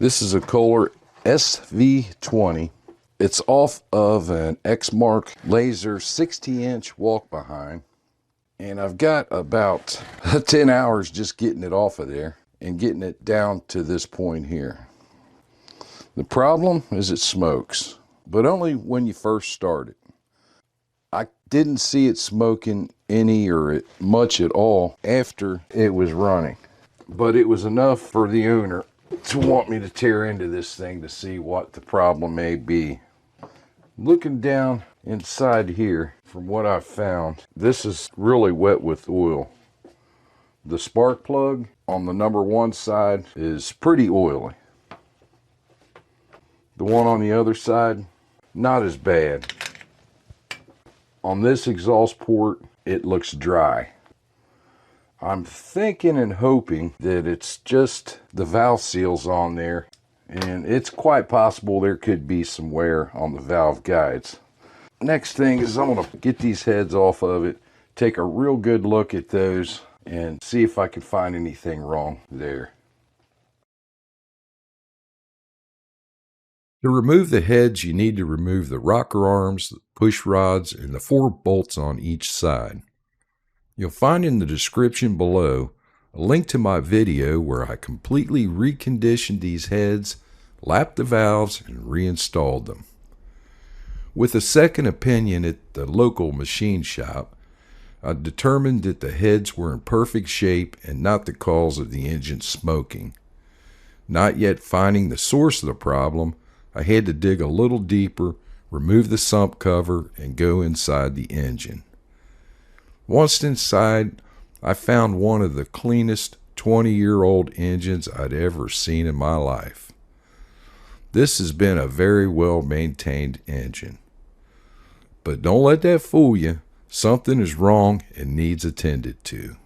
This is a Kohler SV20. It's off of an X-Mark laser 60-inch walk behind. And I've got about 10 hours just getting it off of there and getting it down to this point here. The problem is it smokes, but only when you first start it. I didn't see it smoking any or much at all after it was running, but it was enough for the owner to want me to tear into this thing to see what the problem may be. Looking down inside here, from what I've found, this is really wet with oil. The spark plug on the number 1 side is pretty oily. The one on the other side, not as bad. On this exhaust port, it looks dry. I'm thinking and hoping that it's just the valve seals on there, and it's quite possible there could be some wear on the valve guides. Next thing is I'm going to get these heads off of it, take a real good look at those, and see if I can find anything wrong there. To remove the heads, you need to remove the rocker arms, the push rods, and the 4 bolts on each side. You'll find in the description below a link to my video where I completely reconditioned these heads, lapped the valves, and reinstalled them. With a second opinion at the local machine shop, I determined that the heads were in perfect shape and not the cause of the engine smoking. Not yet finding the source of the problem, I had to dig a little deeper, remove the sump cover, and go inside the engine. Once inside, I found one of the cleanest 20-year-old engines I'd ever seen in my life. This has been a very well-maintained engine. But don't let that fool you. Something is wrong and needs attended to.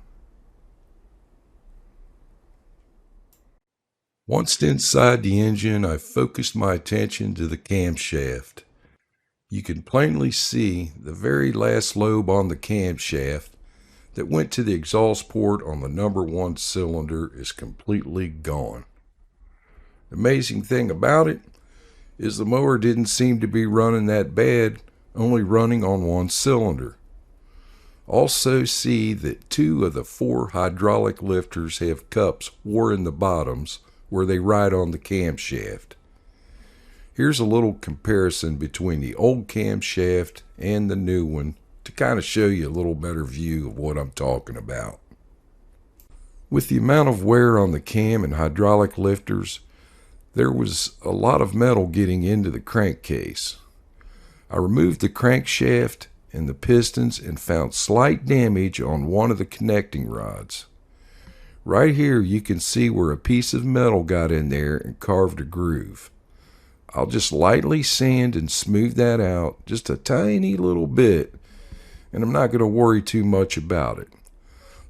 Once inside the engine, I focused my attention to the camshaft. You can plainly see the very last lobe on the camshaft that went to the exhaust port on the number 1 cylinder is completely gone. The amazing thing about it is the mower didn't seem to be running that bad, only running on 1 cylinder. Also see that 2 of the 4 hydraulic lifters have cups wore in the bottoms where they ride on the camshaft. Here's a little comparison between the old camshaft and the new one to kind of show you a little better view of what I'm talking about. With the amount of wear on the cam and hydraulic lifters, there was a lot of metal getting into the crankcase. I removed the crankshaft and the pistons and found slight damage on one of the connecting rods. Right here you can see where a piece of metal got in there and carved a groove. I'll just lightly sand and smooth that out just a tiny little bit, and I'm not going to worry too much about it.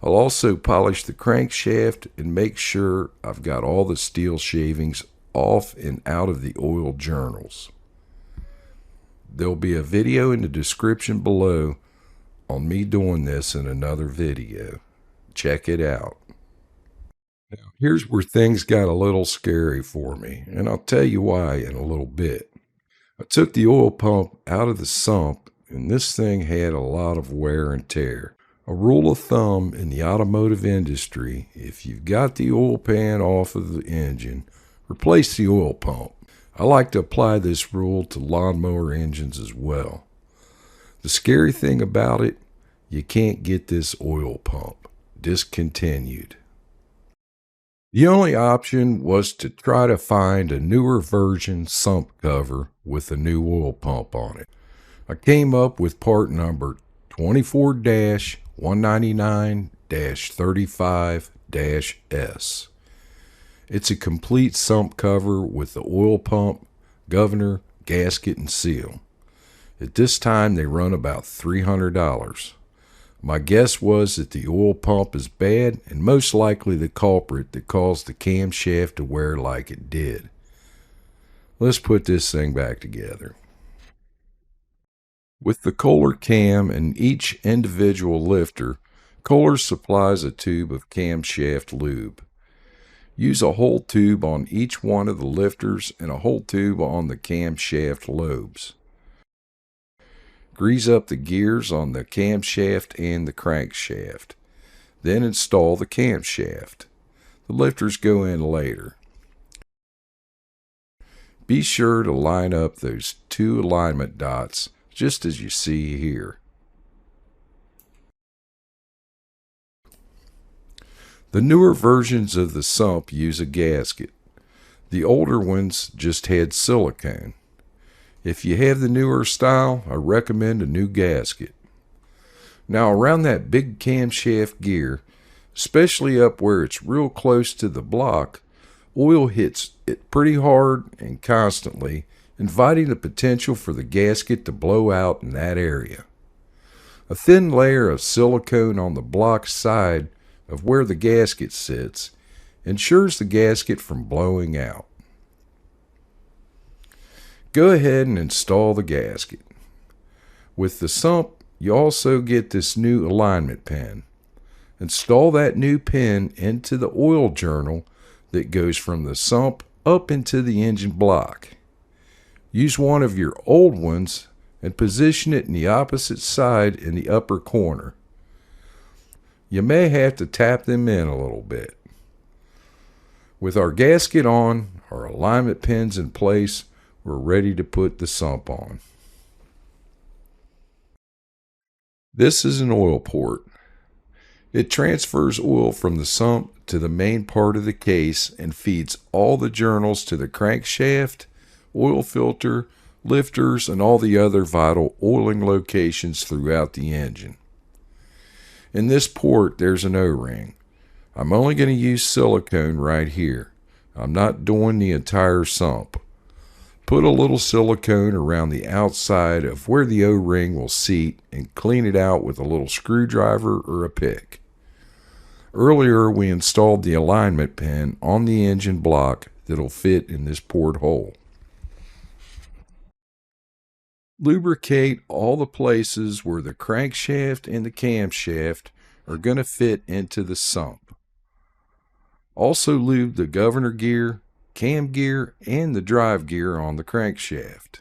I'll also polish the crankshaft and make sure I've got all the steel shavings off and out of the oil journals. There'll be a video in the description below on me doing this in another video. Check it out. Now, here's where things got a little scary for me, and I'll tell you why in a little bit. I took the oil pump out of the sump, and this thing had a lot of wear and tear. A rule of thumb in the automotive industry, if you've got the oil pan off of the engine, replace the oil pump. I like to apply this rule to lawnmower engines as well. The scary thing about it, you can't get this oil pump discontinued. The only option was to try to find a newer version sump cover with a new oil pump on it. I came up with part number 24-199-35-S. It's a complete sump cover with the oil pump, governor, gasket, and seal. At this time, they run about $300. My guess was that the oil pump is bad and most likely the culprit that caused the camshaft to wear like it did. Let's put this thing back together. With the Kohler cam and each individual lifter, Kohler supplies a tube of camshaft lube. Use a hole tube on each one of the lifters and a hole tube on the camshaft lobes. Grease up the gears on the camshaft and the crankshaft. Then install the camshaft. The lifters go in later. Be sure to line up those 2 alignment dots just as you see here. The newer versions of the sump use a gasket. The older ones just had silicone. If you have the newer style, I recommend a new gasket. Now around that big camshaft gear, especially up where it's real close to the block, oil hits it pretty hard and constantly, inviting the potential for the gasket to blow out in that area. A thin layer of silicone on the block side of where the gasket sits ensures the gasket from blowing out. Go ahead and install the gasket. With the sump, you also get this new alignment pin. Install that new pin into the oil journal that goes from the sump up into the engine block. Use one of your old ones and position it in the opposite side in the upper corner. You may have to tap them in a little bit. With our gasket on, our alignment pins in place, we're ready to put the sump on. This is an oil port. It transfers oil from the sump to the main part of the case and feeds all the journals to the crankshaft, oil filter, lifters, and all the other vital oiling locations throughout the engine. In this port, there's an O-ring. I'm only going to use silicone right here. I'm not doing the entire sump. Put a little silicone around the outside of where the O-ring will seat and clean it out with a little screwdriver or a pick. Earlier, we installed the alignment pin on the engine block that'll fit in this port hole. Lubricate all the places where the crankshaft and the camshaft are going to fit into the sump. Also lube the governor gear, cam gear, and the drive gear on the crankshaft.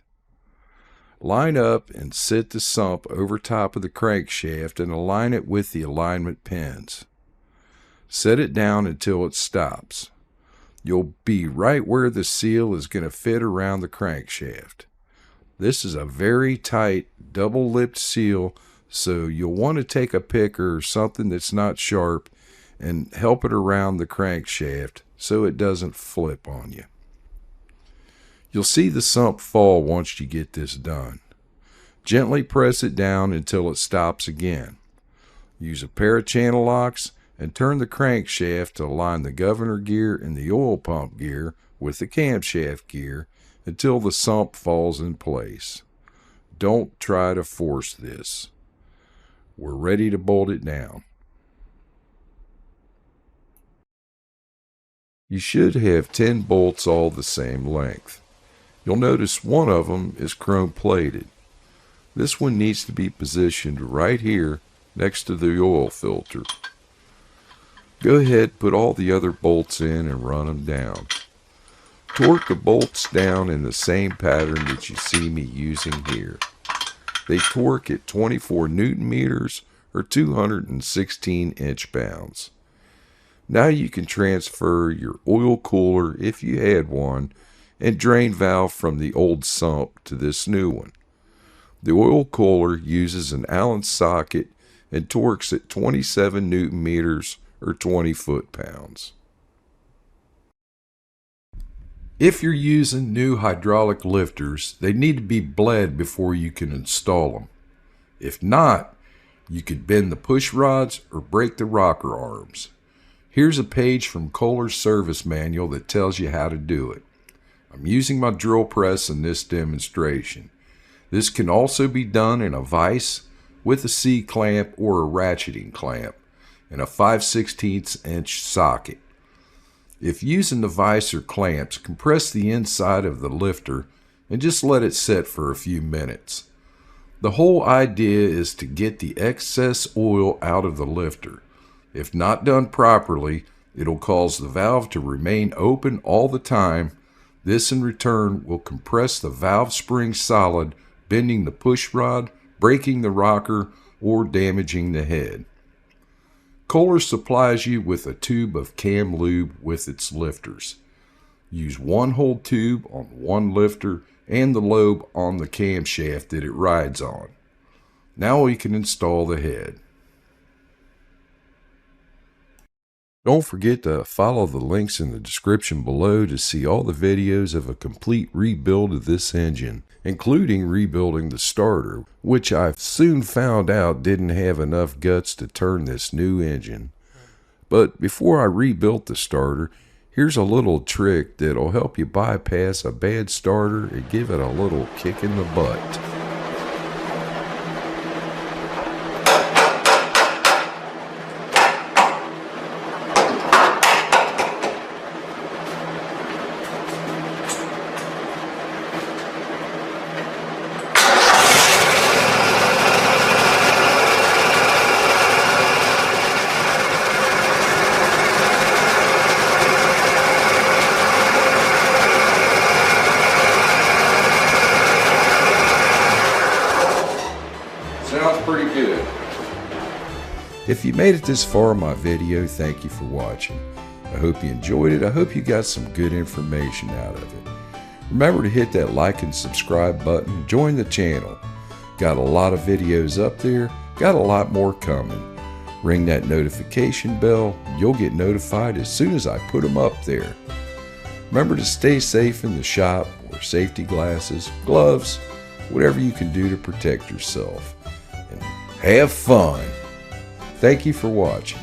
Line up and sit the sump over top of the crankshaft and align it with the alignment pins. Set it down until it stops. You'll be right where the seal is going to fit around the crankshaft. This is a very tight, double-lipped seal, so you'll want to take a pick or something that's not sharp and help it around the crankshaft so it doesn't flip on you. You'll see the sump fall once you get this done. Gently press it down until it stops again. Use a pair of channel locks and turn the crankshaft to align the governor gear and the oil pump gear with the camshaft gear until the sump falls in place. Don't try to force this. We're ready to bolt it down. You should have 10 bolts all the same length. You'll notice one of them is chrome plated. This one needs to be positioned right here next to the oil filter. Go ahead, put all the other bolts in and run them down. Torque the bolts down in the same pattern that you see me using here. They torque at 24 Newton meters or 216 inch-pounds. Now you can transfer your oil cooler, if you had one, and drain valve from the old sump to this new one. The oil cooler uses an Allen socket and torques at 27 Newton meters or 20 foot-pounds. If you're using new hydraulic lifters, they need to be bled before you can install them. If not, you could bend the push rods or break the rocker arms. Here's a page from Kohler's service manual that tells you how to do it. I'm using my drill press in this demonstration. This can also be done in a vise with a C-clamp or a ratcheting clamp and a 5/16 inch socket. If using the vise or clamps, compress the inside of the lifter and just let it set for a few minutes. The whole idea is to get the excess oil out of the lifter. If not done properly, It'll cause the valve to remain open all the time. This in return will compress the valve spring solid, bending the push rod, breaking the rocker, or damaging the head. Kohler supplies you with a tube of cam lube with its lifters. Use one whole tube on one lifter and the lobe on the camshaft that it rides on. Now we can install the head. Don't forget to follow the links in the description below to see all the videos of a complete rebuild of this engine, including rebuilding the starter, which I soon found out didn't have enough guts to turn this new engine. But before I rebuilt the starter, here's a little trick that'll help you bypass a bad starter and give it a little kick in the butt. Sounds pretty good. If you made it this far in my video, thank you for watching. I hope you enjoyed it. I hope you got some good information out of it. Remember to hit that like and subscribe button. Join the channel. Got a lot of videos up there. Got a lot more coming. Ring that notification bell. You'll get notified as soon as I put them up there. Remember to stay safe in the shop. Wear safety glasses, gloves, whatever you can do to protect yourself. And have fun. Thank you for watching.